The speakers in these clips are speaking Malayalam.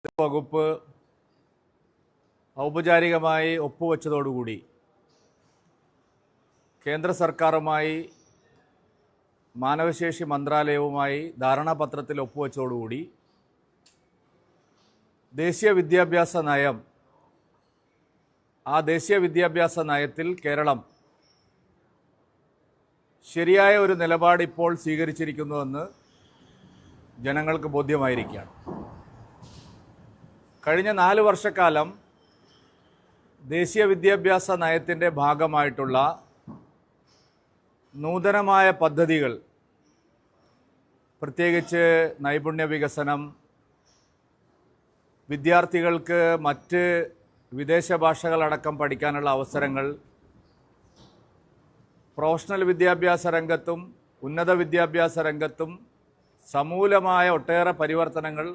വകുപ്പ് ഔപചാരികമായി ഒപ്പുവെച്ചതോടുകൂടി കേന്ദ്ര സർക്കാരുമായി മാനവശേഷി മന്ത്രാലയവുമായി ധാരണാപത്രത്തിൽ ഒപ്പുവെച്ചതോടുകൂടി ദേശീയ വിദ്യാഭ്യാസ നയം, ആ ദേശീയ വിദ്യാഭ്യാസ നയത്തിൽ കേരളം ശരിയായ ഒരു നിലപാട് ഇപ്പോൾ സ്വീകരിച്ചിരിക്കുന്നുവെന്ന് ജനങ്ങൾക്ക് ബോധ്യമായിരിക്കുകയാണ്. കഴിഞ്ഞ 4 വർഷക്കാലം ദേശീയ വിദ്യാഭ്യാസ നയത്തിൻ്റെ ഭാഗമായിട്ടുള്ള നൂതനമായ പദ്ധതികൾ, പ്രത്യേകിച്ച് നൈപുണ്യ വികസനം, വിദ്യാർത്ഥികൾക്ക് മറ്റ് വിദേശ ഭാഷകളടക്കം പഠിക്കാനുള്ള അവസരങ്ങൾ, പ്രൊഫഷണൽ വിദ്യാഭ്യാസ രംഗത്തും ഉന്നത വിദ്യാഭ്യാസ രംഗത്തും സമൂലമായ ഒട്ടേറെ പരിവർത്തനങ്ങൾ,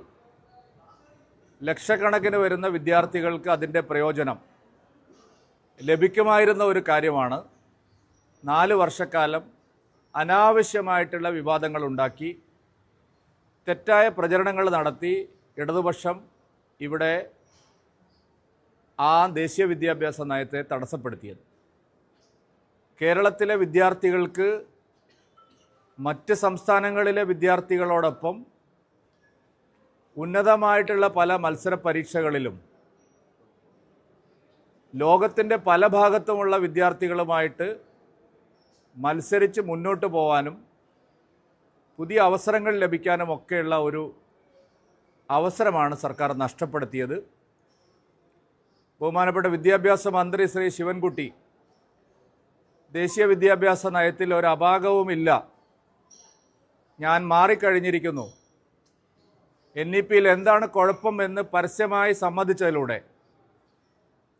ലക്ഷക്കണക്കിന് വരുന്ന വിദ്യാർത്ഥികൾക്ക് അതിൻ്റെ പ്രയോജനം ലഭിക്കുമായിരുന്ന ഒരു കാര്യമാണ് 4 വർഷക്കാലം അനാവശ്യമായിട്ടുള്ള വിവാദങ്ങൾ ഉണ്ടാക്കി തെറ്റായ പ്രചരണങ്ങൾ നടത്തി ഇടതുപക്ഷം ഇവിടെ ആ ദേശീയ വിദ്യാഭ്യാസ നയത്തെ തടസ്സപ്പെടുത്തിയത്. കേരളത്തിലെ വിദ്യാർത്ഥികൾക്ക് മറ്റ് സംസ്ഥാനങ്ങളിലെ വിദ്യാർത്ഥികളോടൊപ്പം ഉന്നതമായിട്ടുള്ള പല മത്സര പരീക്ഷകളിലും ലോകത്തിൻ്റെ പല ഭാഗത്തുമുള്ള വിദ്യാർത്ഥികളുമായിട്ട് മത്സരിച്ച് മുന്നോട്ട് പോകാനും പുതിയ അവസരങ്ങൾ ലഭിക്കാനും ഒക്കെയുള്ള ഒരു അവസരമാണ് സർക്കാർ നഷ്ടപ്പെടുത്തിയത്. ബഹുമാനപ്പെട്ട വിദ്യാഭ്യാസ മന്ത്രി ശ്രീ ശിവൻകുട്ടി ദേശീയ വിദ്യാഭ്യാസ നയത്തിൽ ഒരു അപാകവുമില്ല, ഞാൻ മാറിക്കഴിഞ്ഞിരിക്കുന്നു, NEP-യിൽ എന്താണ് കുഴപ്പം എന്ന് പരസ്യമായി സമ്മതിച്ചതിലൂടെ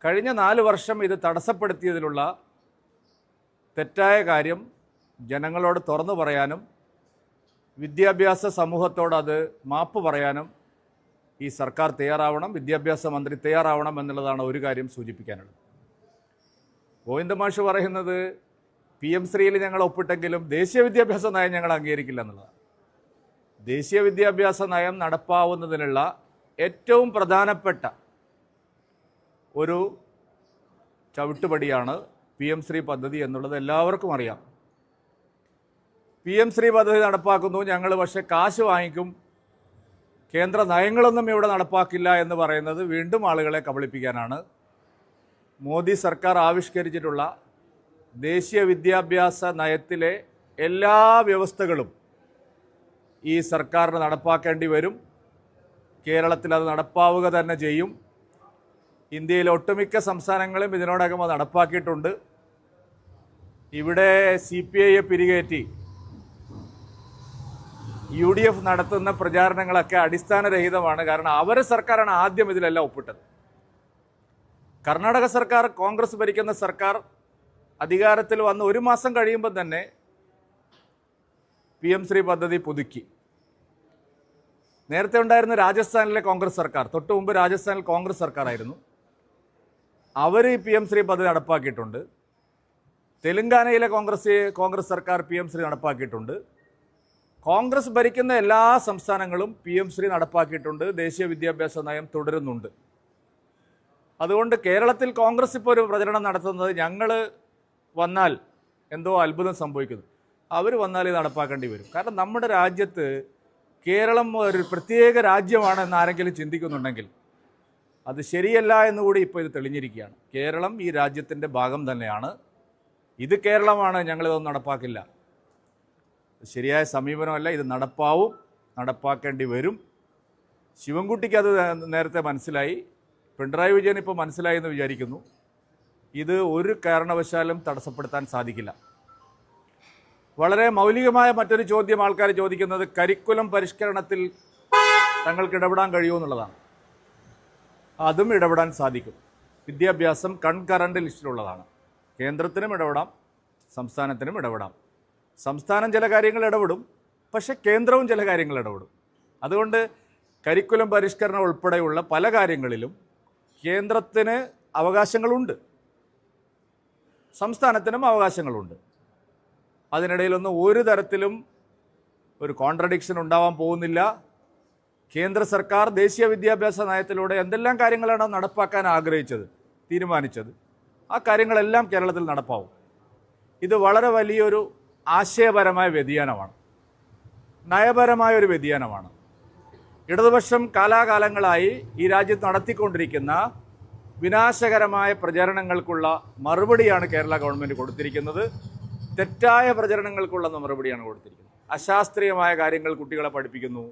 കഴിഞ്ഞ 4 വർഷം ഇത് തടസ്സപ്പെടുത്തിയതിലുള്ള തെറ്റായ കാര്യം ജനങ്ങളോട് തുറന്നു പറയാനും വിദ്യാഭ്യാസ സമൂഹത്തോട് അത് മാപ്പ് പറയാനും ഈ സർക്കാർ തയ്യാറാവണം, വിദ്യാഭ്യാസ മന്ത്രി തയ്യാറാവണം എന്നുള്ളതാണ് ഒരു കാര്യം സൂചിപ്പിക്കാനുള്ളത്. ഗോവിന്ദമാഷ് പറയുന്നത് PM ശ്രീയിൽ ഞങ്ങൾ ഒപ്പിട്ടെങ്കിലും ദേശീയ വിദ്യാഭ്യാസ നയം ഞങ്ങൾ അംഗീകരിക്കില്ല എന്നുള്ളതാണ്. ദേശീയ വിദ്യാഭ്യാസ നയം നടപ്പാവുന്നതിനുള്ള ഏറ്റവും പ്രധാനപ്പെട്ട ഒരു ചവിട്ടുപടിയാണ് PM ശ്രീ പദ്ധതി എന്നുള്ളത് എല്ലാവർക്കും അറിയാം. PM ശ്രീ പദ്ധതി നടപ്പാക്കുന്നു, ഞങ്ങൾ പക്ഷേ കാശ് വാങ്ങിക്കും, കേന്ദ്ര നയങ്ങളൊന്നും ഇവിടെ നടപ്പാക്കില്ല എന്ന് പറയുന്നത് വീണ്ടും ആളുകളെ കബളിപ്പിക്കാനാണ്. മോദി സർക്കാർ ആവിഷ്കരിച്ചിട്ടുള്ള ദേശീയ വിദ്യാഭ്യാസ നയത്തിലെ എല്ലാ വ്യവസ്ഥകളും ഈ സർക്കാരിന് നടപ്പാക്കേണ്ടി വരും. കേരളത്തിൽ അത് നടപ്പാവുക തന്നെ ചെയ്യും. ഇന്ത്യയിലെ ഒട്ടുമിക്ക സംസ്ഥാനങ്ങളും ഇതിനോടകം അത് നടപ്പാക്കിയിട്ടുണ്ട്. ഇവിടെ CPI-യെ പിരികേറ്റി UDF നടത്തുന്ന പ്രചാരണങ്ങളൊക്കെ അടിസ്ഥാനരഹിതമാണ്. കാരണം അവരെ സർക്കാരാണ് ആദ്യം ഇതിലെല്ലാം ഒപ്പിട്ടത്. കർണാടക സർക്കാർ, കോൺഗ്രസ് ഭരിക്കുന്ന സർക്കാർ അധികാരത്തിൽ വന്ന് 1 മാസം കഴിയുമ്പോൾ തന്നെ PM ശ്രീ പദ്ധതി പുതുക്കി. നേരത്തെ ഉണ്ടായിരുന്ന രാജസ്ഥാനിലെ കോൺഗ്രസ് സർക്കാർ, തൊട്ടു മുമ്പ് രാജസ്ഥാനിൽ കോൺഗ്രസ് സർക്കാരായിരുന്നു, അവർ ഈ PM ശ്രീ പദ്ധതി നടപ്പാക്കിയിട്ടുണ്ട്. തെലങ്കാനയിലെ കോൺഗ്രസ് സർക്കാർ PM ശ്രീ നടപ്പാക്കിയിട്ടുണ്ട്. കോൺഗ്രസ് ഭരിക്കുന്ന എല്ലാ സംസ്ഥാനങ്ങളും PM ശ്രീ നടപ്പാക്കിയിട്ടുണ്ട്. ദേശീയ വിദ്യാഭ്യാസ നയം തുടരുന്നുണ്ട്. അതുകൊണ്ട് കേരളത്തിൽ കോൺഗ്രസ് ഇപ്പോൾ ഒരു പ്രചരണം നടത്തുന്നത് ഞങ്ങൾ വന്നാൽ എന്തോ അത്ഭുതം സംഭവിക്കുന്നു, അവർ വന്നാൽ ഇത് നടപ്പാക്കേണ്ടി വരും. കാരണം നമ്മുടെ രാജ്യത്ത് കേരളം ഒരു പ്രത്യേക രാജ്യമാണെന്ന് ആരെങ്കിലും ചിന്തിക്കുന്നുണ്ടെങ്കിൽ അത് ശരിയല്ല എന്നുകൂടി ഇപ്പോൾ ഇത് തെളിഞ്ഞിരിക്കുകയാണ്. കേരളം ഈ രാജ്യത്തിൻ്റെ ഭാഗം തന്നെയാണ്. ഇത് കേരളമാണ്, ഞങ്ങളിതൊന്നും നടപ്പാക്കില്ല, ശരിയായ സമീപനമല്ല. ഇത് നടപ്പാവും, നടപ്പാക്കേണ്ടി വരും. ശിവൻകുട്ടിക്ക് അത് നേരത്തെ മനസ്സിലായി, പിണറായി വിജയൻ ഇപ്പോൾ മനസ്സിലായി എന്ന് വിചാരിക്കുന്നു. ഇത് ഒരു കാരണവശാലും തടസ്സപ്പെടുത്താൻ സാധിക്കില്ല. വളരെ മൗലികമായ മറ്റൊരു ചോദ്യം ആൾക്കാർ ചോദിക്കുന്നത് കരിക്കുലം പരിഷ്കരണത്തിൽ തങ്ങൾക്ക് ഇടപെടാൻ കഴിയുമെന്നുള്ളതാണ്. അതും ഇടപെടാൻ സാധിക്കും. വിദ്യാഭ്യാസം കൺകറന്റ് ലിസ്റ്റിലുള്ളതാണ്. കേന്ദ്രത്തിനും ഇടപെടാം, സംസ്ഥാനത്തിനും ഇടപെടാം. സംസ്ഥാനം ചില കാര്യങ്ങൾ ഇടപെടും, പക്ഷെ കേന്ദ്രവും ചില കാര്യങ്ങൾ ഇടപെടും. അതുകൊണ്ട് കരിക്കുലം പരിഷ്കരണം ഉൾപ്പെടെയുള്ള പല കാര്യങ്ങളിലും കേന്ദ്രത്തിന് അവകാശങ്ങളുണ്ട്, സംസ്ഥാനത്തിനും അവകാശങ്ങളുണ്ട്. അതിനിടയിലൊന്നും ഒരു തരത്തിലും ഒരു കോൺട്രഡിക്ഷൻ ഉണ്ടാവാൻ പോകുന്നില്ല. കേന്ദ്ര സർക്കാർ ദേശീയ വിദ്യാഭ്യാസ നയത്തിലൂടെ എന്തെല്ലാം കാര്യങ്ങളാണ് നടപ്പാക്കാൻ ആഗ്രഹിച്ചത്, തീരുമാനിച്ചത്, ആ കാര്യങ്ങളെല്ലാം കേരളത്തിൽ നടപ്പാവും. ഇത് വളരെ വലിയൊരു ആശയപരമായ വ്യതിയാനമാണ്, നയപരമായ ഒരു വ്യതിയാനമാണ്. ഇടതുപക്ഷം കാലാകാലങ്ങളായി ഈ രാജ്യത്ത് നടത്തിക്കൊണ്ടിരിക്കുന്ന വിനാശകരമായ പ്രചരണങ്ങൾക്കുള്ള മറുപടിയാണ് കേരള ഗവൺമെൻറ് കൊടുത്തിരിക്കുന്നത്. തെറ്റായ പ്രചരണങ്ങൾക്കുള്ള മറുപടിയാണ് കൊടുത്തിരിക്കുന്നത്. അശാസ്ത്രീയമായ കാര്യങ്ങൾ കുട്ടികളെ പഠിപ്പിക്കുന്നു,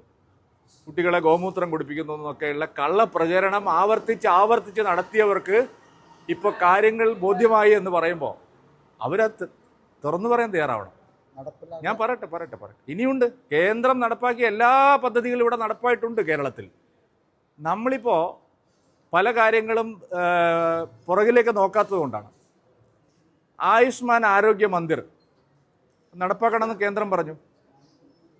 കുട്ടികളെ ഗോമൂത്രം കുടിപ്പിക്കുന്നു എന്നൊക്കെയുള്ള കള്ളപ്രചരണം ആവർത്തിച്ച് നടത്തിയവർക്ക് ഇപ്പോൾ കാര്യങ്ങൾ ബോധ്യമായി എന്ന് പറയുമ്പോൾ അവരത് തുറന്നു പറയാൻ തയ്യാറാവണം. ഞാൻ പറയട്ടെ. ഇനിയുണ്ട്. കേന്ദ്രം നടപ്പാക്കിയ എല്ലാ പദ്ധതികളും ഇവിടെ നടപ്പായിട്ടുണ്ട് കേരളത്തിൽ. നമ്മളിപ്പോൾ പല കാര്യങ്ങളും പുറകിലേക്ക് നോക്കാത്തത് കൊണ്ടാണ്. ആയുഷ്മാൻ ആരോഗ്യ മന്ദിർ നടപ്പാക്കണമെന്ന് കേന്ദ്രം പറഞ്ഞു.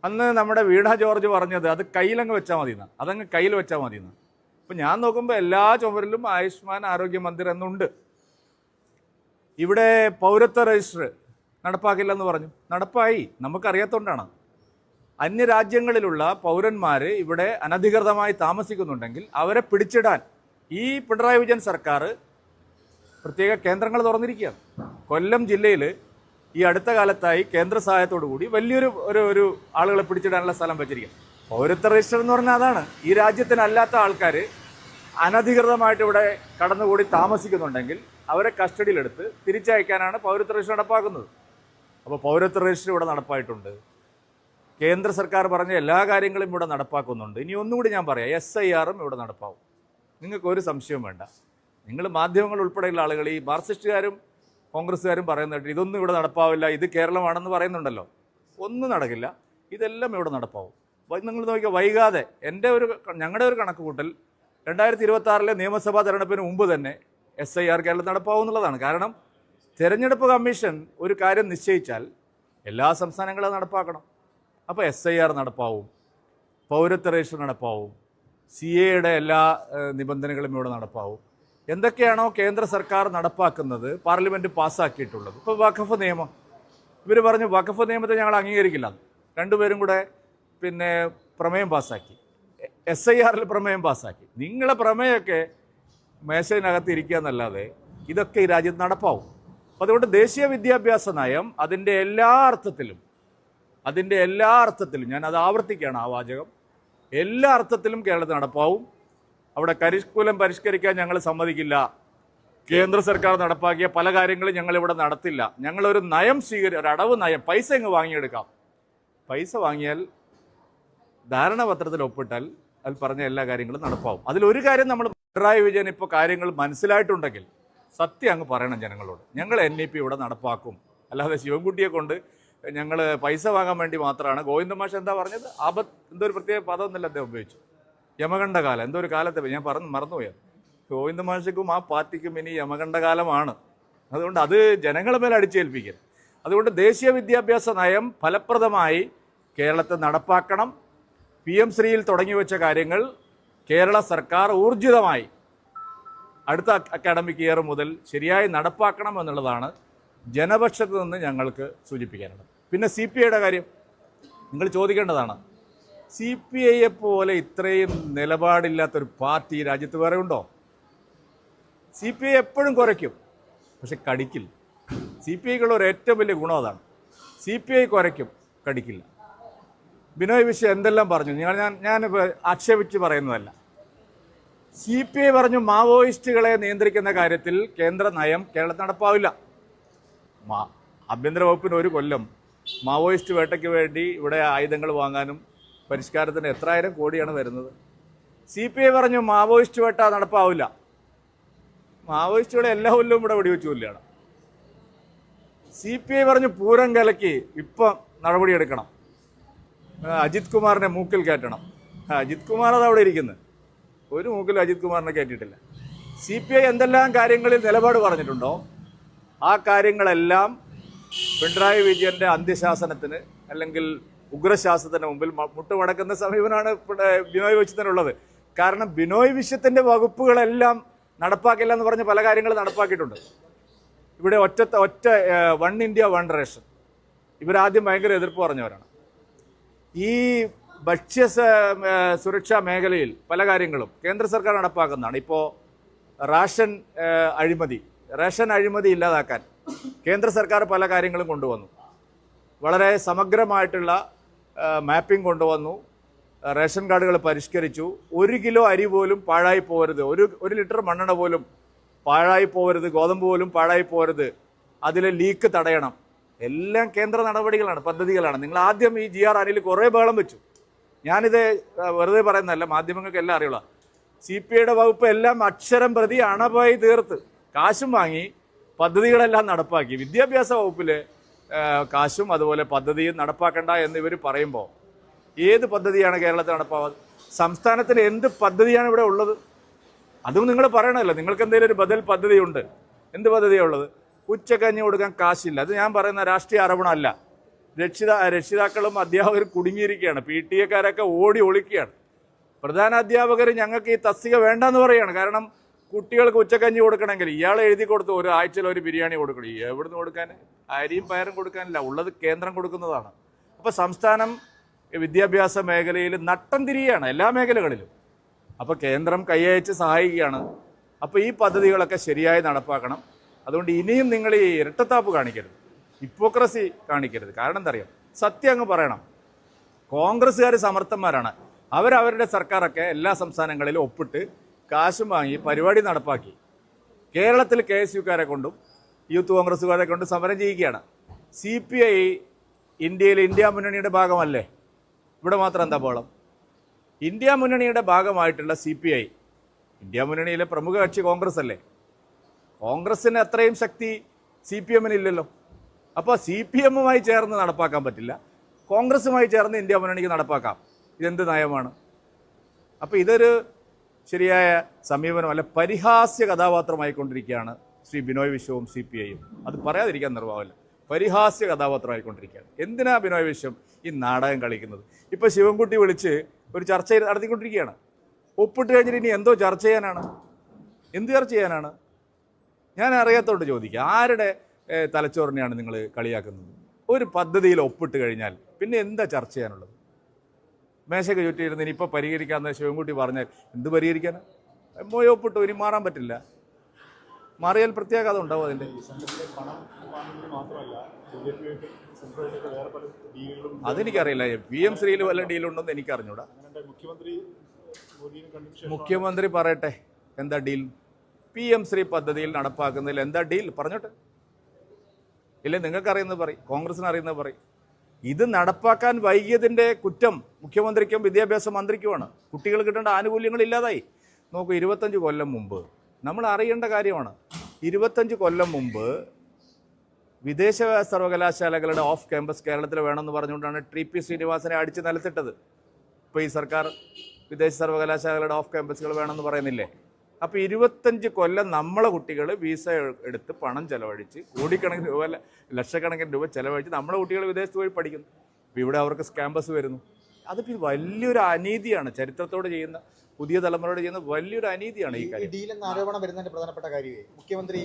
അന്ന് നമ്മുടെ വീണ ജോർജ് പറഞ്ഞത് അത് കയ്യിലങ്ങ് വെച്ചാൽ മതി എന്നാണ്, അതങ്ങ് കയ്യിൽ വെച്ചാൽ മതി എന്നാണ്. അപ്പം ഞാൻ നോക്കുമ്പോൾ എല്ലാ ചുമരിലും ആയുഷ്മാൻ ആരോഗ്യ മന്ദിർ എന്നുണ്ട്. ഇവിടെ പൗരത്വ രജിസ്റ്റർ നടപ്പാക്കില്ലെന്ന് പറഞ്ഞു, നടപ്പായി. നമുക്കറിയാത്തതുകൊണ്ടാണ്. അന്യരാജ്യങ്ങളിലുള്ള പൗരന്മാർ ഇവിടെ അനധികൃതമായി താമസിക്കുന്നുണ്ടെങ്കിൽ അവരെ പിടിച്ചിടാൻ ഈ പിണറായി വിജയൻ സർക്കാർ പ്രത്യേക കേന്ദ്രങ്ങൾ തുറന്നിരിക്കുകയാണ്. കൊല്ലം ജില്ലയിൽ ഈ അടുത്ത കാലത്തായി കേന്ദ്ര സഹായത്തോടു കൂടി വലിയൊരു ഒരു ആളുകളെ പിടിച്ചിടാനുള്ള സ്ഥലം വെച്ചിരിക്കുക. പൗരത്വ രജിസ്റ്റർ എന്ന് പറഞ്ഞാൽ അതാണ്. ഈ രാജ്യത്തിനല്ലാത്ത ആൾക്കാർ അനധികൃതമായിട്ട് ഇവിടെ കടന്നുകൂടി താമസിക്കുന്നുണ്ടെങ്കിൽ അവരെ കസ്റ്റഡിയിലെടുത്ത് തിരിച്ചയക്കാനാണ് പൗരത്വ രജിസ്റ്റർ നടപ്പാക്കുന്നത്. അപ്പോൾ പൗരത്വ രജിസ്റ്റർ ഇവിടെ നടപ്പായിട്ടുണ്ട്. കേന്ദ്ര സർക്കാർ പറഞ്ഞ എല്ലാ കാര്യങ്ങളും ഇവിടെ നടപ്പാക്കുന്നുണ്ട്. ഇനി ഒന്നുകൂടി ഞാൻ പറയാം, SIRഉം ഇവിടെ നടപ്പാവും. നിങ്ങൾക്ക് ഒരു സംശയവും വേണ്ട. നിങ്ങൾ മാധ്യമങ്ങൾ ഉൾപ്പെടെയുള്ള ആളുകൾ, ഈ മാർക്സിസ്റ്റുകാരും കോൺഗ്രസ്സുകാരും പറയുന്നുണ്ട് ഇതൊന്നും ഇവിടെ നടപ്പാവില്ല, ഇത് കേരളമാണെന്ന് പറയുന്നുണ്ടല്ലോ. ഒന്നും നടക്കില്ല, ഇതെല്ലാം ഇവിടെ നടപ്പാവും. നിങ്ങൾ നോക്കിയാൽ വൈകാതെ ഞങ്ങളുടെ ഒരു കണക്ക് കൂട്ടൽ 2026 നിയമസഭാ തെരഞ്ഞെടുപ്പിന് മുമ്പ് തന്നെ SIR കേരളത്തിൽ നടപ്പാവും എന്നുള്ളതാണ്. കാരണം തെരഞ്ഞെടുപ്പ് കമ്മീഷൻ ഒരു കാര്യം നിശ്ചയിച്ചാൽ എല്ലാ സംസ്ഥാനങ്ങളും നടപ്പാക്കണം. അപ്പോൾ SIR നടപ്പാവും, പൗരത്വ രജിസ്റ്റർ നടപ്പാവും, CAയുടെ എല്ലാ നിബന്ധനകളും ഇവിടെ നടപ്പാവും. എന്തൊക്കെയാണോ കേന്ദ്ര സർക്കാർ നടപ്പാക്കുന്നത്, പാർലമെൻറ്റ് പാസ്സാക്കിയിട്ടുള്ളത്. ഇപ്പോൾ വഖഫ് നിയമം, ഇവർ പറഞ്ഞു വഖഫ് നിയമത്തെ ഞങ്ങൾ അംഗീകരിക്കില്ല. രണ്ടുപേരും കൂടെ പ്രമേയം പാസ്സാക്കി, SIRൽ പ്രമേയം പാസ്സാക്കി. നിങ്ങളെ പ്രമേയമൊക്കെ മേശയിനകത്ത് ഇരിക്കുക എന്നല്ലാതെ ഇതൊക്കെ ഈ രാജ്യത്ത് നടപ്പാവും. അപ്പോൾ അതുകൊണ്ട് ദേശീയ വിദ്യാഭ്യാസ നയം അതിൻ്റെ എല്ലാ അർത്ഥത്തിലും ഞാൻ അത് ആവർത്തിക്കുകയാണ്, ആ വാചകം, എല്ലാ അർത്ഥത്തിലും കേരളത്തിൽ നടപ്പാവും. അവിടെ കരിക്കുലം പരിഷ്കരിക്കാൻ ഞങ്ങൾ സമ്മതിക്കില്ല. കേന്ദ്ര സർക്കാർ നടപ്പാക്കിയ പല കാര്യങ്ങളും ഞങ്ങളിവിടെ നടത്തില്ല. ഞങ്ങളൊരു നയം ഒരു അടവ് നയം, പൈസ ഇങ്ങ് വാങ്ങിയെടുക്കാം. പൈസ വാങ്ങിയാൽ ധാരണാപത്രത്തിൽ ഒപ്പിട്ടാൽ അതിൽ പറഞ്ഞ എല്ലാ കാര്യങ്ങളും നടപ്പാവും. അതിലൊരു കാര്യം നമ്മൾ പിണറായി വിജയൻ ഇപ്പോൾ കാര്യങ്ങൾ മനസ്സിലായിട്ടുണ്ടെങ്കിൽ സത്യം അങ്ങ് പറയണം ജനങ്ങളോട്. ഞങ്ങൾ NEP ഇവിടെ നടപ്പാക്കും, അല്ലാതെ ശിവൻകുട്ടിയെ കൊണ്ട് ഞങ്ങൾ പൈസ വാങ്ങാൻ വേണ്ടി മാത്രമാണ്. ഗോവിന്ദ മാഷ് എന്താ പറഞ്ഞത്? എന്തോ ഒരു പ്രത്യേക പദമൊന്നുമില്ല അദ്ദേഹം ഉപയോഗിച്ചു. യമകണ്ഠകാലം എന്തോ ഒരു കാലത്തെ ഞാൻ മറന്നുപോയത്. ഗോവിന്ദ മാഷിക്കും ആ പാർട്ടിക്കും ഇനി യമകണ്ഠകാലമാണ്. അതുകൊണ്ട് അത് ജനങ്ങളെ മേലെ അടിച്ചേൽപ്പിക്കരുത്. അതുകൊണ്ട് ദേശീയ വിദ്യാഭ്യാസ നയം ഫലപ്രദമായി കേരളത്തിൽ നടപ്പാക്കണം. PM ശ്രീയിൽ തുടങ്ങി വെച്ച കാര്യങ്ങൾ കേരള സർക്കാർ ഊർജിതമായി അടുത്ത അക്കാഡമിക് ഇയർ മുതൽ ശരിയായി നടപ്പാക്കണം എന്നുള്ളതാണ് ജനപക്ഷത്ത് നിന്ന് ഞങ്ങൾക്ക് സൂചിപ്പിക്കാനുള്ളത്. പിന്നെ CPIയുടെ കാര്യം നിങ്ങൾ ചോദിക്കേണ്ടതാണ്. CPIയെ പോലെ ഇത്രയും നിലപാടില്ലാത്തൊരു പാർട്ടി ഈ രാജ്യത്ത് വേറെ ഉണ്ടോ? CPI എപ്പോഴും കുറയ്ക്കും, പക്ഷെ കടിക്കില്ല. CPIക്കുള്ള ഒരു ഏറ്റവും വലിയ ഗുണം അതാണ്. CPI കുറയ്ക്കും, കടിക്കില്ല. ബിനോയ് വിശ്വം എന്തെല്ലാം പറഞ്ഞു, ഞാനിപ്പോൾ ആക്ഷേപിച്ച് പറയുന്നതല്ല. CPI പറഞ്ഞു മാവോയിസ്റ്റുകളെ നിയന്ത്രിക്കുന്ന കാര്യത്തിൽ കേന്ദ്ര നയം കേരളത്തിൽ നടപ്പാവില്ല. ആഭ്യന്തര വകുപ്പിന് ഒരു കൊല്ലം മാവോയിസ്റ്റ് വേട്ടയ്ക്ക് വേണ്ടി ഇവിടെ ആയുധങ്ങൾ വാങ്ങാനും പരിഷ്കാരത്തിന് എത്രായിരം കോടിയാണ് വരുന്നത്. CPI പറഞ്ഞു മാവോയിസ്റ്റ് വേട്ട നടപ്പാവില്ല. മാവോയിസ്റ്റുകളെ എല്ലാ കൊല്ലവും ഇവിടെ വെടിവെച്ചു കൊല്ലുകയാണ്. CPI പറഞ്ഞു പൂരം കലക്കി ഇപ്പം നടപടിയെടുക്കണം, അജിത് കുമാറിനെ മൂക്കിൽ കയറ്റണം. അജിത് കുമാർ അത് അവിടെ ഇരിക്കുന്നത്, ഒരു മൂക്കിൽ അജിത് കുമാറിനെ കയറ്റിയിട്ടില്ല. CPI എന്തെല്ലാം കാര്യങ്ങളിൽ നിലപാട് പറഞ്ഞിട്ടുണ്ടോ ആ കാര്യങ്ങളെല്ലാം പിണറായി വിജയന്റെ അന്ത്യശാസനത്തിന് അല്ലെങ്കിൽ ഉഗ്രശാസനത്തിന് മുമ്പിൽ മുട്ടുമടക്കുന്ന സമീപനമാണ് ബിനോയ് വിശ്വത്തിനുള്ളത്. കാരണം ബിനോയ് വിശ്വത്തിന്റെ വകുപ്പുകളെല്ലാം നടപ്പാക്കില്ല എന്ന് പറഞ്ഞ് പല കാര്യങ്ങളും നടപ്പാക്കിയിട്ടുണ്ട്. ഇവിടെ ഒറ്റ വൺ ഇന്ത്യ വൺ റേഷൻ, ഇവരാദ്യം ഭയങ്കര എതിർപ്പ് പറഞ്ഞവരാണ്. ഈ സുരക്ഷാ മേഖലയിൽ പല കാര്യങ്ങളും കേന്ദ്ര സർക്കാർ നടപ്പാക്കുന്നതാണ്. ഇപ്പോൾ റേഷൻ അഴിമതി ഇല്ലാതാക്കാൻ കേന്ദ്ര സർക്കാർ പല കാര്യങ്ങളും കൊണ്ടുവന്നു. വളരെ സമഗ്രമായിട്ടുള്ള മാപ്പിംഗ് കൊണ്ടുവന്നു. റേഷൻ കാർഡുകൾ പരിഷ്കരിച്ചു. 1 കിലോ അരി പോലും പാഴായി പോകരുത്, ഒരു ലിറ്റർ മണ്ണെണ്ണ പോലും പാഴായി പോകരുത്, ഗോതമ്പ് പോലും പാഴായി പോകരുത്, അതിലെ ലീക്ക് തടയണം. എല്ലാം കേന്ദ്ര നടപടികളാണ്, പദ്ധതികളാണ്. നിങ്ങൾ ആദ്യം ഈ GR അനിൽ കുറേ ബഹളം വെച്ചു. ഞാനിത് വെറുതെ പറയുന്നതല്ല, മാധ്യമങ്ങൾക്ക് എല്ലാം അറിയുള്ളൂ. CPIയുടെ വകുപ്പ് എല്ലാം അക്ഷരം പ്രതി അണപായി തീർത്ത് കാശും വാങ്ങി പദ്ധതികളെല്ലാം നടപ്പാക്കി. വിദ്യാഭ്യാസ വകുപ്പിൽ കാശും അതുപോലെ പദ്ധതിയും നടപ്പാക്കണ്ട എന്നിവർ പറയുമ്പോൾ ഏത് പദ്ധതിയാണ് കേരളത്തിൽ നടപ്പാവുന്നത്? സംസ്ഥാനത്തിന് എന്ത് പദ്ധതിയാണ് ഇവിടെ ഉള്ളത്? അതും നിങ്ങൾ പറയണമല്ലോ. നിങ്ങൾക്ക് എന്തെങ്കിലും ഒരു ബദൽ പദ്ധതിയുണ്ട്. എന്ത് പദ്ധതിയാണ് ഉള്ളത്? ഉച്ചക്കഞ്ഞി കൊടുക്കാൻ കാശില്ല. അത് ഞാൻ പറയുന്ന രാഷ്ട്രീയ ആരോപണമല്ല. രക്ഷിതാക്കളും അധ്യാപകരും കുടുങ്ങിയിരിക്കുകയാണ്. PTA ഓടി ഒളിക്കുകയാണ്. പ്രധാന അധ്യാപകർ ഞങ്ങൾക്ക് ഈ തസ്തിക വേണ്ടെന്ന് പറയുകയാണ്. കാരണം കുട്ടികൾക്ക് ഉച്ചക്കഞ്ഞി കൊടുക്കണമെങ്കിൽ ഇയാൾ എഴുതി കൊടുത്ത് ഒരു ആഴ്ചയിൽ ഒരു ബിരിയാണി കൊടുക്കണം. എവിടുന്ന് കൊടുക്കാൻ? അരിയും പയറും കൊടുക്കാനില്ല, ഉള്ളത് കേന്ദ്രം കൊടുക്കുന്നതാണ്. അപ്പോൾ സംസ്ഥാനം വിദ്യാഭ്യാസ മേഖലയിൽ നട്ടം തിരിയാണ് എല്ലാ മേഖലകളിലും. അപ്പോൾ കേന്ദ്രം കൈയച്ച് സഹായിക്കുകയാണ്. അപ്പോൾ ഈ പദ്ധതികളൊക്കെ ശരിയായി നടപ്പാക്കണം. അതുകൊണ്ട് ഇനിയും നിങ്ങൾ ഈ ഇരട്ടത്താപ്പ് കാണിക്കരുത്, ഹിപ്പോക്രസി കാണിക്കരുത്. കാരണം എന്താ അറിയാം, സത്യം അങ്ങ് പറയണം. കോൺഗ്രസ്സുകാർ സമർത്ഥന്മാരാണ്. അവരവരുടെ സർക്കാരൊക്കെ എല്ലാ സംസ്ഥാനങ്ങളിലും ഒപ്പിട്ട് കാശും വാങ്ങി പരിപാടി നടപ്പാക്കി. കേരളത്തിൽ KSUക്കാരെ കൊണ്ടും യൂത്ത് കോൺഗ്രസ്സുകാരെ കൊണ്ടും സമരം ചെയ്യുകയാണ്. CPI ഇന്ത്യ മുന്നണിയുടെ ഭാഗമല്ലേ? ഇവിടെ മാത്രം എന്താ ബഹളം? ഇന്ത്യ മുന്നണിയുടെ ഭാഗമായിട്ടുള്ള CPI, ഇന്ത്യ മുന്നണിയിലെ പ്രമുഖ കക്ഷി കോൺഗ്രസ് അല്ലേ? കോൺഗ്രസിന് അത്രയും ശക്തി CPM-ന് ഇല്ലല്ലോ. അപ്പോൾ CPM-മായി ചേർന്ന് നടപ്പാക്കാൻ പറ്റില്ല, കോൺഗ്രസുമായി ചേർന്ന് ഇന്ത്യ മുന്നണിക്ക് നടപ്പാക്കാം. ഇതെന്ത് നയമാണ്? അപ്പോൾ ഇതൊരു ശരിയായ സമീപനമല്ല. പരിഹാസ്യ കഥാപാത്രമായിക്കൊണ്ടിരിക്കുകയാണ് ശ്രീ ബിനോയ് വിശ്വവും CPI-യും. അത് പറയാതിരിക്കാൻ നിർവാഹമില്ല. പരിഹാസ്യ കഥാപാത്രമായിക്കൊണ്ടിരിക്കുകയാണ്. എന്തിനാ ബിനോയ് വിശ്വം ഈ നാടകം കളിക്കുന്നത്? ഇപ്പോൾ ശിവൻകുട്ടി വിളിച്ച് ഒരു ചർച്ച നടത്തിക്കൊണ്ടിരിക്കുകയാണ്. ഒപ്പിട്ട് കഴിഞ്ഞിട്ട് ഇനി എന്തോ ചർച്ച ചെയ്യാനാണ്? എന്ത് ചർച്ച ചെയ്യാനാണ്? ഞാൻ അറിയാത്തോണ്ട് ചോദിക്കുക, ആരുടെ തലച്ചോറിനെയാണ് നിങ്ങൾ കളിയാക്കുന്നത്? ഒരു പദ്ധതിയിൽ ഒപ്പിട്ട് കഴിഞ്ഞാൽ പിന്നെ എന്താ ചർച്ച ചെയ്യാനുള്ളത്? മേശയ്ക്ക് ചുറ്റിയിരുന്ന് ഇനിയിപ്പോൾ പരിഹരിക്കാമെന്ന് ശിവൻകുട്ടി പറഞ്ഞാൽ എന്ത് പരിഹരിക്കാൻ? MOU ഒപ്പിട്ടു, ഇനി മാറാൻ പറ്റില്ല. മാറിയാൽ പ്രത്യാഘാതം ഉണ്ടാവും അതിൻ്റെ. അതെനിക്കറിയില്ല. PM ശ്രീയിൽ വല്ല ഡീലുണ്ടെന്ന് എനിക്കറിഞ്ഞൂടാ. മുഖ്യമന്ത്രി പറയട്ടെ എന്താ ഡീൽ. PM ശ്രീ പദ്ധതിയിൽ നടപ്പാക്കുന്നതിൽ എന്താ ഡീൽ പറഞ്ഞോട്ടെ. ഇല്ലേ നിങ്ങൾക്ക് അറിയുന്നത് പറയും, കോൺഗ്രസിന് അറിയുന്നത് പറയും. ഇത് നടപ്പാക്കാൻ വൈകിയതിൻ്റെ കുറ്റം മുഖ്യമന്ത്രിക്കും വിദ്യാഭ്യാസ മന്ത്രിക്കുമാണ്. കുട്ടികൾ കിട്ടേണ്ട ആനുകൂല്യങ്ങൾ ഇല്ലാതായി. നോക്കൂ, 25 കൊല്ലം മുമ്പ് നമ്മൾ അറിയേണ്ട കാര്യമാണ്. 25 കൊല്ലം മുമ്പ് വിദേശ സർവകലാശാലകളുടെ ഓഫ് ക്യാമ്പസ് കേരളത്തിൽ വേണമെന്ന് പറഞ്ഞുകൊണ്ടാണ് TP ശ്രീനിവാസനെ അടിച്ച് നിലത്തിട്ടത്. ഇപ്പോൾ ഈ സർക്കാർ വിദേശ സർവകലാശാലകളുടെ ഓഫ് ക്യാമ്പസുകൾ വേണമെന്ന് പറയുന്നില്ലേ? അപ്പോൾ 25 കൊല്ലം നമ്മളെ കുട്ടികൾ വിസ എടുത്ത് പണം ചെലവഴിച്ച് കോടിക്കണക്കിന് രൂപ, ലക്ഷക്കണക്കിന് രൂപ ചെലവഴിച്ച് നമ്മളെ കുട്ടികൾ വിദേശത്ത് പോയി പഠിക്കുന്നു. അപ്പോൾ ഇവിടെ അവർക്ക് ക്യാമ്പസ് വരുന്നു. അതിപ്പോൾ വലിയൊരു അനീതിയാണ്. ചരിത്രത്തോട് ചെയ്യുന്ന, പുതിയ തലമുറയോട് ചെയ്യുന്ന വലിയൊരു അനീതിയാണ് ഈ കാര്യം. മുഖ്യമന്ത്രി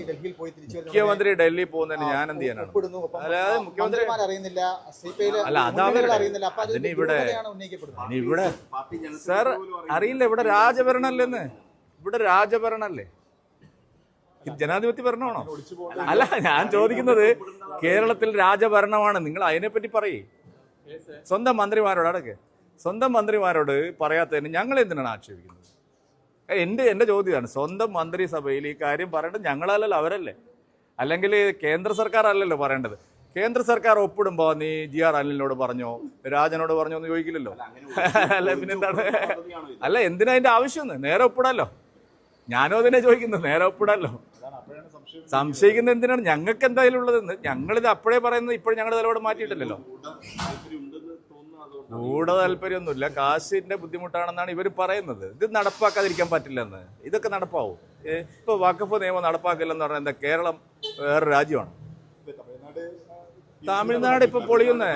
ഡൽഹി പോകുന്നതിന് ഞാൻ എന്ത് ചെയ്യാനാണ്? അല്ലാതെ മുഖ്യമന്ത്രി അല്ല, അതിന് ഇവിടെ സാർ അറിയില്ല, ഇവിടെ രാജഭരണല്ലെന്ന്. ഇവിടെ രാജഭരണല്ലേ, ജനാധിപത്യ ഭരണമാണോ? അല്ല, ഞാൻ ചോദിക്കുന്നത് കേരളത്തിൽ രാജഭരണമാണ്. നിങ്ങൾ അതിനെപ്പറ്റി പറയേ. സ്വന്തം മന്ത്രിമാരോട് പറയാത്തതിന് ഞങ്ങൾ എന്തിനാണ് ആക്ഷേപിക്കുന്നത്? എൻ്റെ ചോദ്യമാണ്. സ്വന്തം മന്ത്രിസഭയിൽ ഈ കാര്യം പറയേണ്ടത് ഞങ്ങളല്ലല്ലോ, അവരല്ലേ? അല്ലെങ്കിൽ കേന്ദ്ര സർക്കാർ അല്ലല്ലോ പറയേണ്ടത്. കേന്ദ്ര സർക്കാർ ഒപ്പിടുമ്പോൾ നീ GR അനിലിനോട് പറഞ്ഞോ, രാജനോട് പറഞ്ഞോ എന്ന് ചോദിക്കില്ലല്ലോ. അല്ല പിന്നെന്താണ്? അല്ല, എന്തിനാ അതിൻ്റെ ആവശ്യം? നേരെ ഒപ്പിടാലോ. ഞാനും അതിനെ ചോദിക്കുന്നത്, നേരെ ഒപ്പിടാലോ. സംശയിക്കുന്നത് എന്തിനാണ്? ഞങ്ങൾക്ക് എന്തായാലും ഉള്ളതെന്ന് ഞങ്ങളിത് അപ്പോഴേ പറയുന്നത്. ഇപ്പോഴും ഞങ്ങളുടെ നിലപാട് മാറ്റിയിട്ടില്ലല്ലോ. കൂടെ താല്പര്യമൊന്നുമില്ല, കാശിന്റെ ബുദ്ധിമുട്ടാണെന്നാണ് ഇവർ പറയുന്നത്. ഇത് നടപ്പാക്കാതിരിക്കാൻ പറ്റില്ലെന്ന്. ഇതൊക്കെ നടപ്പാവും. ഇപ്പോൾ വഖഫ് നിയമം നടപ്പാക്കില്ലെന്ന് പറഞ്ഞാൽ എന്താ? കേരളം വേറെ രാജ്യമാണ്. തമിഴ്നാട് ഇപ്പൊ പൊളിയുന്നേ.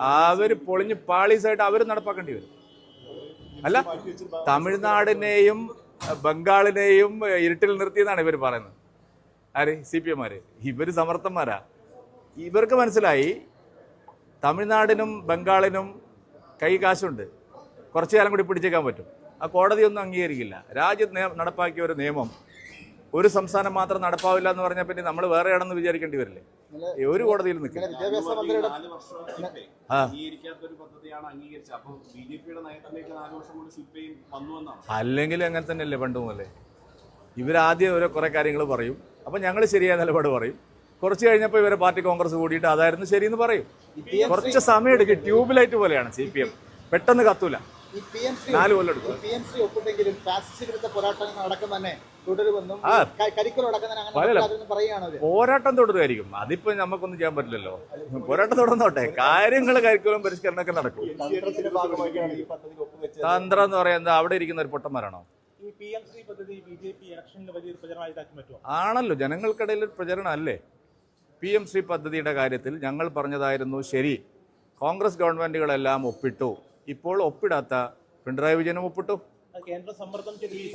അവര് പൊളിഞ്ഞ് പാളീസായിട്ട് അവർ നടപ്പാക്കേണ്ടി വരും. അല്ല, തമിഴ്നാടിനെയും ബംഗാളിനെയും ഇരുട്ടിൽ നിർത്തിയെന്നാണ് ഇവർ പറയുന്നത്. ആര്? CPM-മാര്. ഇവർ സമർത്ഥന്മാരാ. ഇവർക്ക് മനസ്സിലായി തമിഴ്നാടിനും ബംഗാളിനും കൈ കാശുണ്ട്, കുറച്ചു കാലം കൂടി പിടിച്ചേക്കാൻ പറ്റും. ആ കോടതിയൊന്നും അംഗീകരിക്കില്ല. രാജ്യം നടപ്പാക്കിയ ഒരു നിയമം ഒരു സംസ്ഥാനം മാത്രം നടപ്പാവില്ല എന്ന് പറഞ്ഞാൽ പിന്നെ നമ്മൾ വേറെ ആണെന്ന് വിചാരിക്കേണ്ടി വരില്ലേ? ഒരു കോടതിയിൽ നിൽക്കില്ല. അല്ലെങ്കിൽ അങ്ങനെ തന്നെയല്ലേ പണ്ട് മുതലേ. ഇവരാദ്യം ഓരോ കുറെ കാര്യങ്ങൾ പറയും, അപ്പം ഞങ്ങൾ ശരിയായ നിലപാട് പറയും. കുറച്ച് കഴിഞ്ഞപ്പോൾ ഇവരെ പാർട്ടി കോൺഗ്രസ് കൂടിയിട്ട് അതായിരുന്നു ശരിയെന്ന് പറയും. കുറച്ച് സമയം എടുക്കും. ട്യൂബ് ലൈറ്റ് പോലെയാണ് CPM, പെട്ടെന്ന് കത്തൂല. 4 കൊല്ലം എടുക്കും. പോരാട്ടം തുടരുമായിരിക്കും. അതിപ്പോ നമുക്കൊന്നും ചെയ്യാൻ പറ്റില്ലല്ലോ. പോരാട്ടം തുടർന്നോട്ടെ, കാര്യങ്ങൾ കരിക്കുലം പരിഷ്കരണമൊക്കെ നടക്കും. തന്ത്രം എന്ന് പറയുന്നത് അവിടെ ഇരിക്കുന്ന ഒരു പൊട്ടന്മാരാണോ? ആണല്ലോ, ജനങ്ങൾക്കിടയിൽ പ്രചരണം അല്ലേ. PM ശ്രീ പദ്ധതിയുടെ കാര്യത്തിൽ ഞങ്ങൾ പറഞ്ഞതായിരുന്നു ശരി. കോൺഗ്രസ് ഗവൺമെന്റുകളെല്ലാം ഒപ്പിട്ടു. ഇപ്പോൾ ഒപ്പിടാത്ത പിണറായി വിജയനും ഒപ്പിട്ടു.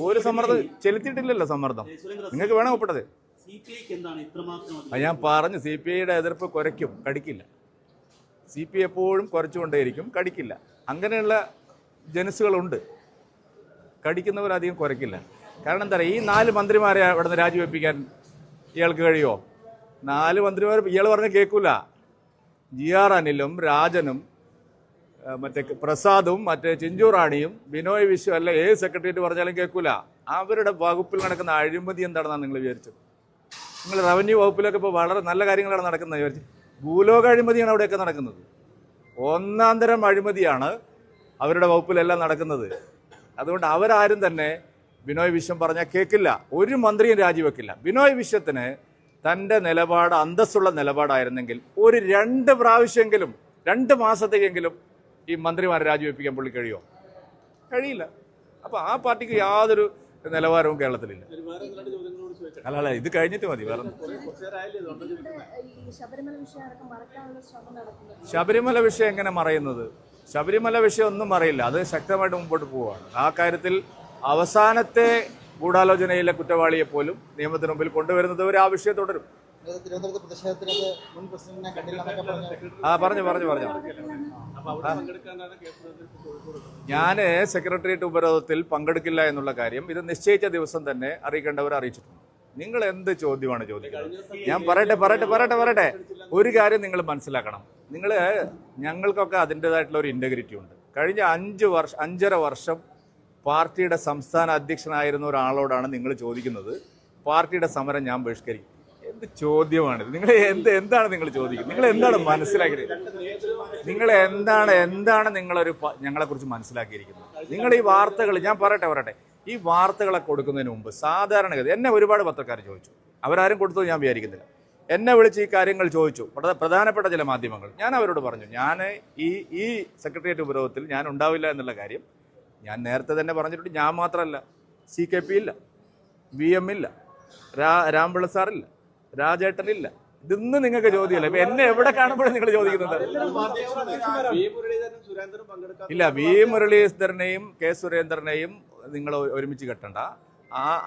ഒരു സമ്മർദ്ദം ചെലുത്തിയിട്ടില്ലല്ലോ. സമ്മർദ്ദം നിങ്ങൾക്ക് വേണം ഒപ്പിട്ടത്. ഞാൻ പറഞ്ഞു, CPIയുടെ എതിർപ്പ് കുരയ്ക്കും, കടിക്കില്ല. CPI എപ്പോഴും കുറച്ചുകൊണ്ടേയിരിക്കും, കടിക്കില്ല. അങ്ങനെയുള്ള ജനസുകളുണ്ട്. കടിക്കുന്നവരധികം കുറയ്ക്കില്ല. കാരണം എന്താ പറയുക, ഈ 4 മന്ത്രിമാരെ അവിടെ നിന്ന് രാജിവെപ്പിക്കാൻ ഇയാൾക്ക് കഴിയുമോ? 4 മന്ത്രിമാർ ഇയാൾ പറഞ്ഞ കേൾക്കൂല. GR അനിലും രാജനും മറ്റേ പ്രസാദും മറ്റേ ചിഞ്ചുറാണിയും ബിനോയ് വിശ്വം അല്ല ഏത് സെക്രട്ടേറിയറ്റ് പറഞ്ഞാലും കേൾക്കൂല. അവരുടെ വകുപ്പിൽ നടക്കുന്ന അഴിമതി എന്താണെന്നാണ് നിങ്ങൾ വിചാരിച്ചത്? നിങ്ങൾ റവന്യൂ വകുപ്പിലൊക്കെ ഇപ്പോൾ വളരെ നല്ല കാര്യങ്ങളാണ് നടക്കുന്നത് വിചാരിച്ചു. ഭൂലോക അഴിമതിയാണ് അവിടെയൊക്കെ നടക്കുന്നത്. ഒന്നാം തരം അഴിമതിയാണ് അവരുടെ വകുപ്പിലെല്ലാം നടക്കുന്നത്. അതുകൊണ്ട് അവരാരും തന്നെ ബിനോയ് വിശ്വം പറഞ്ഞാൽ കേൾക്കില്ല. ഒരു മന്ത്രിയും രാജിവെക്കില്ല. ബിനോയ് വിശ്വത്തിന് തൻ്റെ നിലപാട് അന്തസ്സുള്ള നിലപാടായിരുന്നെങ്കിൽ ഒരു 2 പ്രാവശ്യമെങ്കിലും 2 മാസത്തേക്കെങ്കിലും ഈ മന്ത്രിമാരെ രാജിവെപ്പിക്കാൻ പുള്ളി കഴിയുമോ? കഴിയില്ല. അപ്പോൾ ആ പാർട്ടിക്ക് യാതൊരു നിലവാരവും കേരളത്തിലില്ല. അല്ല, ഇത് കഴിഞ്ഞിട്ട് മതി. വേറെ ശബരിമല വിഷയം എങ്ങനെ മറയുന്നത്? ശബരിമല വിഷയം ഒന്നും മറയില്ല. അത് ശക്തമായിട്ട് മുമ്പോട്ട് പോവുകയാണ്. ആ കാര്യത്തിൽ അവസാനത്തെ ഗൂഢാലോചനയിലെ കുറ്റവാളിയെ പോലും നിയമത്തിന് മുമ്പിൽ കൊണ്ടുവരുന്നത് വരെ ആ വിഷയം തുടരും. പറഞ്ഞു ഞാൻ സെക്രട്ടേറിയറ്റ് ഉപരോധത്തിൽ പങ്കെടുക്കില്ല എന്നുള്ള കാര്യം ഇത് നിശ്ചയിച്ച ദിവസം തന്നെ അറിയിക്കേണ്ടവർ അറിയിച്ചിട്ടുണ്ട്. നിങ്ങൾ എന്ത് ചോദ്യമാണ് ചോദിക്കുന്നത്? ഞാൻ പറയട്ടെ. ഒരു കാര്യം നിങ്ങൾ മനസ്സിലാക്കണം. ഞങ്ങൾക്കൊക്കെ അതിൻ്റെതായിട്ടുള്ള ഒരു ഇന്റഗ്രിറ്റി ഉണ്ട്. കഴിഞ്ഞ 5.5 വർഷം പാർട്ടിയുടെ സംസ്ഥാന അധ്യക്ഷനായിരുന്ന ഒരാളോടാണ് നിങ്ങൾ ചോദിക്കുന്നത് പാർട്ടിയുടെ സമരം ഞാൻ ബഹിഷ്കരിക്കും. എന്ത് ചോദ്യമാണിത്? എന്താണ് നിങ്ങൾ ചോദിക്കുന്നത്? നിങ്ങൾ എന്താണ് മനസ്സിലാക്കിയത്? നിങ്ങൾ എന്താണ് നിങ്ങളൊരു ഞങ്ങളെക്കുറിച്ച് മനസ്സിലാക്കിയിരിക്കുന്നത്? നിങ്ങൾ ഈ വാർത്തകൾ, ഞാൻ പറയട്ടെ, ഈ വാർത്തകളെ കൊടുക്കുന്നതിന് മുമ്പ് സാധാരണഗതി എന്നെ ഒരുപാട് പത്രക്കാർ ചോദിച്ചു. അവരാരും കൊടുത്തത് ഞാൻ വിചാരിക്കുന്നില്ല. എന്നെ വിളിച്ച് ഈ കാര്യങ്ങൾ ചോദിച്ചു പ്രധാനപ്പെട്ട ചില മാധ്യമങ്ങൾ. ഞാൻ അവരോട് പറഞ്ഞു, ഞാൻ ഈ സെക്രട്ടേറിയറ്റ് ഉപരോധത്തിൽ ഞാൻ ഉണ്ടാവില്ല എന്നുള്ള കാര്യം ഞാൻ നേരത്തെ തന്നെ പറഞ്ഞിട്ടുണ്ട്. ഞാൻ മാത്രമല്ല, CKP ഇല്ല, VM ഇല്ല, രാംപിള്ള സാറില്ല, രാജേട്ടനില്ല. ഇതൊന്നും നിങ്ങൾക്ക് ചോദ്യമല്ല. ഇപ്പൊ എന്നെ എവിടെ കാണുമ്പോഴും നിങ്ങൾ ചോദിക്കുന്നത് ഇല്ല. V മുരളീധരനെയും K സുരേന്ദ്രനെയും നിങ്ങൾ ഒരുമിച്ച് കെട്ടണ്ട.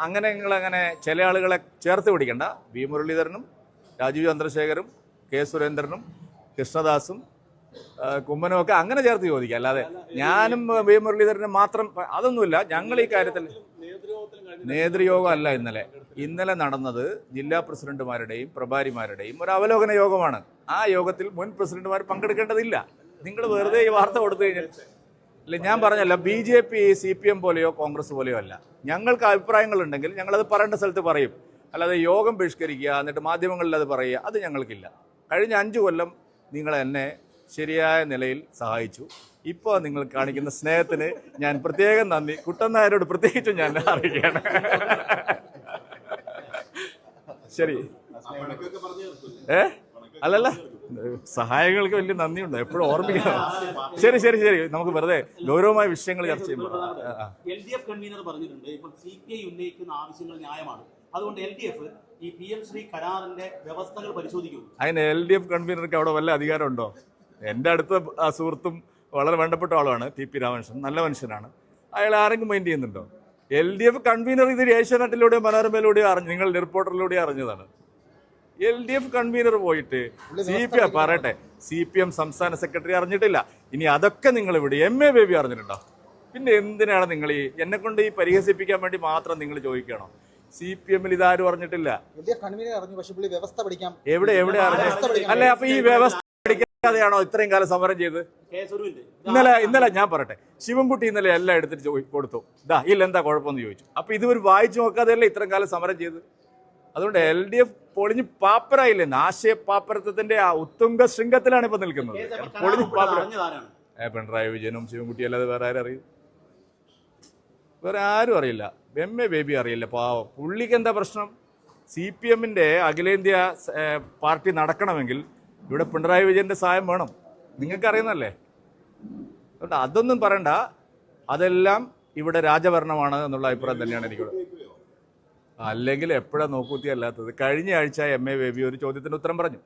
അങ്ങനെ നിങ്ങളങ്ങനെ ചില ആളുകളെ ചേർത്ത് പിടിക്കണ്ട. V മുരളീധരനും രാജീവ് ചന്ദ്രശേഖരും K സുരേന്ദ്രനും കൃഷ്ണദാസും കുമ്മനും ഒക്കെ അങ്ങനെ ചേർത്ത് ചോദിക്കുക. അല്ലാതെ ഞാനും V മുരളീധരനും മാത്രം അതൊന്നുമില്ല. ഞങ്ങൾ ഈ കാര്യത്തിൽ നേതൃയോഗം അല്ല ഇന്നലെ നടന്നത് ജില്ലാ പ്രസിഡന്റുമാരുടെയും പ്രഭാരിമാരുടെയും ഒരു അവലോകന യോഗമാണ്. ആ യോഗത്തിൽ മുൻ പ്രസിഡന്റുമാർ പങ്കെടുക്കേണ്ടതില്ല. നിങ്ങൾ വെറുതെ ഈ വാർത്ത കൊടുത്തു കഴിഞ്ഞാൽ അല്ലെ, ഞാൻ പറഞ്ഞല്ല, BJP CPM പോലെയോ കോൺഗ്രസ് പോലെയോ അല്ല. ഞങ്ങൾക്ക് അഭിപ്രായങ്ങളുണ്ടെങ്കിൽ ഞങ്ങളത് പറയേണ്ട സ്ഥലത്ത് പറയും. അല്ലാതെ യോഗം ബഹിഷ്കരിക്കുക എന്നിട്ട് മാധ്യമങ്ങളിൽ അത് പറയുക, അത് ഞങ്ങൾക്കില്ല. കഴിഞ്ഞ 5 കൊല്ലം നിങ്ങൾ എന്നെ ശരിയായ നിലയിൽ സഹായിച്ചു. ഇപ്പോൾ നിങ്ങൾ കാണിക്കുന്ന സ്നേഹത്തിന് ഞാൻ പ്രത്യേകം നന്ദി കുട്ടൻ നായരോട് പ്രത്യേകിച്ചും ഞാൻ അറിയിക്കുകയാണ്. ശരി. അല്ലല്ല, സഹായങ്ങൾക്ക് വലിയ നന്ദിയുണ്ട്, എപ്പോഴും ഓർമ്മിക്കണം. ശരി, നമുക്ക് വെറുതെ ഗൗരവമായ വിഷയങ്ങൾ ചർച്ച ചെയ്യുമ്പോൾ LDF കൺവീനർ പറഞ്ഞിട്ടുണ്ട്, ഇപ്പോൾ CPI ഉന്നയിക്കുന്ന ആവശ്യങ്ങൾ ന്യായമാണ്, അതുകൊണ്ട് LDF ഈ PM ശ്രീ കരാറിന്റെ വ്യവസ്ഥകൾ പരിശോധിക്കും. അതിന് LDF കൺവീനർക്ക് അവിടെ വല്ല അധികാരമുണ്ടോ? എൻ്റെ അടുത്ത സുഹൃത്തും വളരെ വേണ്ടപ്പെട്ട ആളാണ് TP രാമകൃഷ്ണൻ, നല്ല മനുഷ്യനാണ്. അയാൾ ആരെങ്കിലും മൈൻഡ് ചെയ്യുന്നുണ്ടോ? LDF കൺവീനർ ഇത് ഏഷ്യാനെറ്റിലൂടെയോ മനോരമയിലൂടെയോ നിങ്ങൾ റിപ്പോർട്ടറിലൂടെയോ അറിഞ്ഞതാണ്. LDF കൺവീനർ പോയിട്ട് CPM പറയട്ടെ, CPM സംസ്ഥാന സെക്രട്ടറി അറിഞ്ഞിട്ടില്ല. ഇനി അതൊക്കെ നിങ്ങൾ ഇവിടെ MA ബേബി അറിഞ്ഞിട്ടുണ്ടോ? പിന്നെ എന്തിനാണ് നിങ്ങൾ എന്നെ കൊണ്ട് ഈ പരിഹസിപ്പിക്കാൻ വേണ്ടി മാത്രം നിങ്ങൾ ചോദിക്കണോ? CPM ഇതാരും അറിഞ്ഞിട്ടില്ല. എവിടെ അറിഞ്ഞു? അല്ലെ, അപ്പൊ ഈ വ്യവസ്ഥ പഠിക്കാതെയാണോ ഇത്രയും കാലം സമരം ചെയ്ത്? ഇന്നലെ ഞാൻ പറയട്ടെ, ശിവൻകുട്ടി ഇന്നലെ എല്ലാം എടുത്തിട്ട് കൊടുത്തു, എന്താ കുഴപ്പമെന്ന് ചോദിച്ചു. അപ്പൊ ഇതുവരെ വായിച്ചു നോക്കാതെയല്ലേ ഇത്രയും കാലം സമരം ചെയ്ത്? അതുകൊണ്ട് LDF പൊളിഞ്ഞ് പാപ്പരായില്ലേ? ആശയ പാപ്പരത്വത്തിന്റെ ആ ഉത്തുംഗ ശൃംഗത്തിലാണ് ഇപ്പൊ നിൽക്കുന്നത്. പൊളിഞ്ഞ് പാപ്പര. പിണറായി വിജയനും ശിവൻകുട്ടി അല്ലാതെ വേറെ ആരും അറിയും? വേറെ ആരും അറിയില്ല. MA ബേബി അറിയില്ല. പാവം പുള്ളിക്ക് എന്താ പ്രശ്നം? CPMന്റെ അഖിലേന്ത്യാ പാർട്ടി നടക്കണമെങ്കിൽ ഇവിടെ പിണറായി വിജയന്റെ സഹായം വേണം. നിങ്ങൾക്ക് അറിയുന്നല്ലേ? അതുകൊണ്ട് അതൊന്നും പറയണ്ട. അതെല്ലാം ഇവിടെ രാജഭരണമാണ് എന്നുള്ള അഭിപ്രായം തന്നെയാണ് എനിക്കുള്ളത്. അല്ലെങ്കിൽ എപ്പോഴാണ് നോക്കൂത്തിയല്ലാത്തത്? കഴിഞ്ഞ ആഴ്ച MA ബേബി ഒരു ചോദ്യത്തിന് ഉത്തരം പറഞ്ഞു.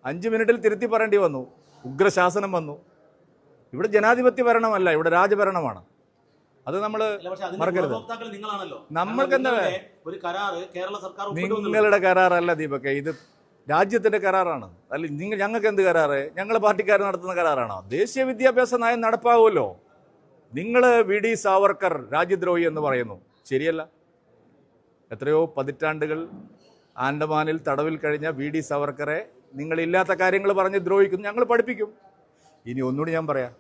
5 മിനിറ്റിൽ തിരുത്തി പറയേണ്ടി വന്നു. ഉഗ്രശാസനം വന്നു. ഇവിടെ ജനാധിപത്യ ഭരണമല്ല, ഇവിടെ രാജഭരണമാണ്. അത് നമ്മൾ മറക്കരുത്. നമ്മൾക്ക് എന്താ, നിങ്ങളുടെ കരാറല്ല ദീപക്, ഇത് രാജ്യത്തിന്റെ കരാറാണ്. അല്ല, ഞങ്ങൾക്ക് എന്ത് കരാറ്? ഞങ്ങളെ പാർട്ടിക്കാർ നടത്തുന്ന കരാറാണോ? ദേശീയ വിദ്യാഭ്യാസ നയം നടപ്പാവുമല്ലോ. നിങ്ങൾ VD സാവർക്കർ രാജ്യദ്രോഹി എന്ന് പറയുന്നു, ശരിയല്ല. എത്രയോ പതിറ്റാണ്ടുകൾ ആൻഡമാനിൽ തടവിൽ കഴിഞ്ഞ VD സാവർക്കറെ നിങ്ങളില്ലാത്ത കാര്യങ്ങൾ പറഞ്ഞ് ദ്രോഹിക്കുന്നു. ഞങ്ങൾ പഠിപ്പിക്കും. ഇനി ഒന്നുകൂടി ഞാൻ പറയാം,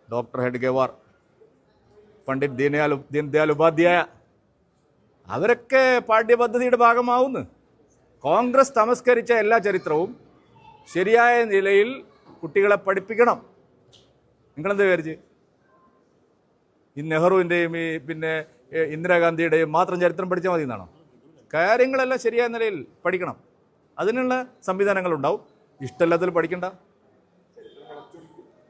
ഡോക്ടർ ഹെഡ്ഗേവാർ, പണ്ഡിറ്റ് ദീൻദയാൽ ഉപാധ്യായ, അവരൊക്കെ പാഠ്യപദ്ധതിയുടെ ഭാഗമാവുന്നു. കോൺഗ്രസ് തമസ്കരിച്ച എല്ലാ ചരിത്രവും ശരിയായ നിലയിൽ കുട്ടികളെ പഠിപ്പിക്കണം. നിങ്ങളെന്ത് വിചാരിച്ച് ഈ നെഹ്റുവിൻ്റെയും ഈ പിന്നെ ഇന്ദിരാഗാന്ധിയുടെയും മാത്രം ചരിത്രം പഠിച്ചാൽ മതി എന്നാണോ? കാര്യങ്ങളെല്ലാം ശരിയായ നിലയിൽ പഠിക്കണം. അതിനുള്ള സംവിധാനങ്ങളുണ്ടാവും. ഇഷ്ടമല്ലാത്തതിൽ പഠിക്കണ്ട,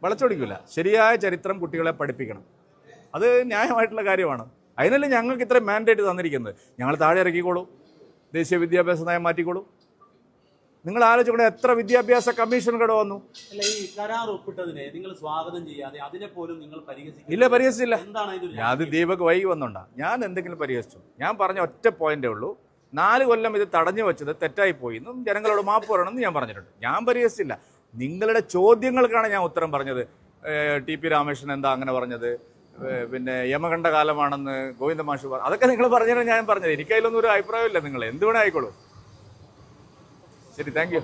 വളച്ചൊടിക്കില്ല. ശരിയായ ചരിത്രം കുട്ടികളെ പഠിപ്പിക്കണം. അത് ന്യായമായിട്ടുള്ള കാര്യമാണ്. അതിനല്ലേ ഞങ്ങൾക്ക് ഇത്രയും മാൻഡേറ്റ് തന്നിരിക്കുന്നത്. ഞങ്ങൾ താഴെ ഇറക്കിക്കോളൂ, ദേശീയ വിദ്യാഭ്യാസ നയം മാറ്റിക്കോളൂ. നിങ്ങൾ ആലോചിക്കണേ, എത്ര വിദ്യാഭ്യാസ കമ്മീഷനുകൾ വന്നു. ഈ കരാർ ഒപ്പിട്ടതിനെ നിങ്ങൾ സ്വാഗതം ചെയ്യാതെ അതിനെ പോലും നിങ്ങൾ പരിഹസിച്ചു. ഇല്ല, പരിഹസിച്ചില്ല. അത് ദീപക് വൈകി വന്നോണ്ടാ ഞാൻ എന്തെങ്കിലും പരിഹസിച്ചു? ഞാൻ പറഞ്ഞ ഒറ്റ പോയിന്റേ ഉള്ളൂ, 4 കൊല്ലം ഇത് തടഞ്ഞു വെച്ചത് തെറ്റായിപ്പോയി എന്നും ജനങ്ങളോട് മാപ്പ് പറയണമെന്ന് ഞാൻ പറഞ്ഞിട്ടുണ്ട്. ഞാൻ പരിഹസിച്ചില്ല. നിങ്ങളുടെ ചോദ്യങ്ങൾക്കാണ് ഞാൻ ഉത്തരം പറഞ്ഞത്. TP രാമകൃഷ്ണൻ എന്താ അങ്ങനെ പറഞ്ഞത്, പിന്നെ യമകണ്ഠ കാലമാണെന്ന് ഗോവിന്ദ മാഷ് പറഞ്ഞു, അതൊക്കെ നിങ്ങൾ പറഞ്ഞാണ് ഞാൻ പറഞ്ഞത്. എനിക്കതിലൊന്നും ഒരു അഭിപ്രായമില്ല. നിങ്ങൾ എന്തുവേണേ ആയിക്കോളൂ. ശരി, താങ്ക് യു.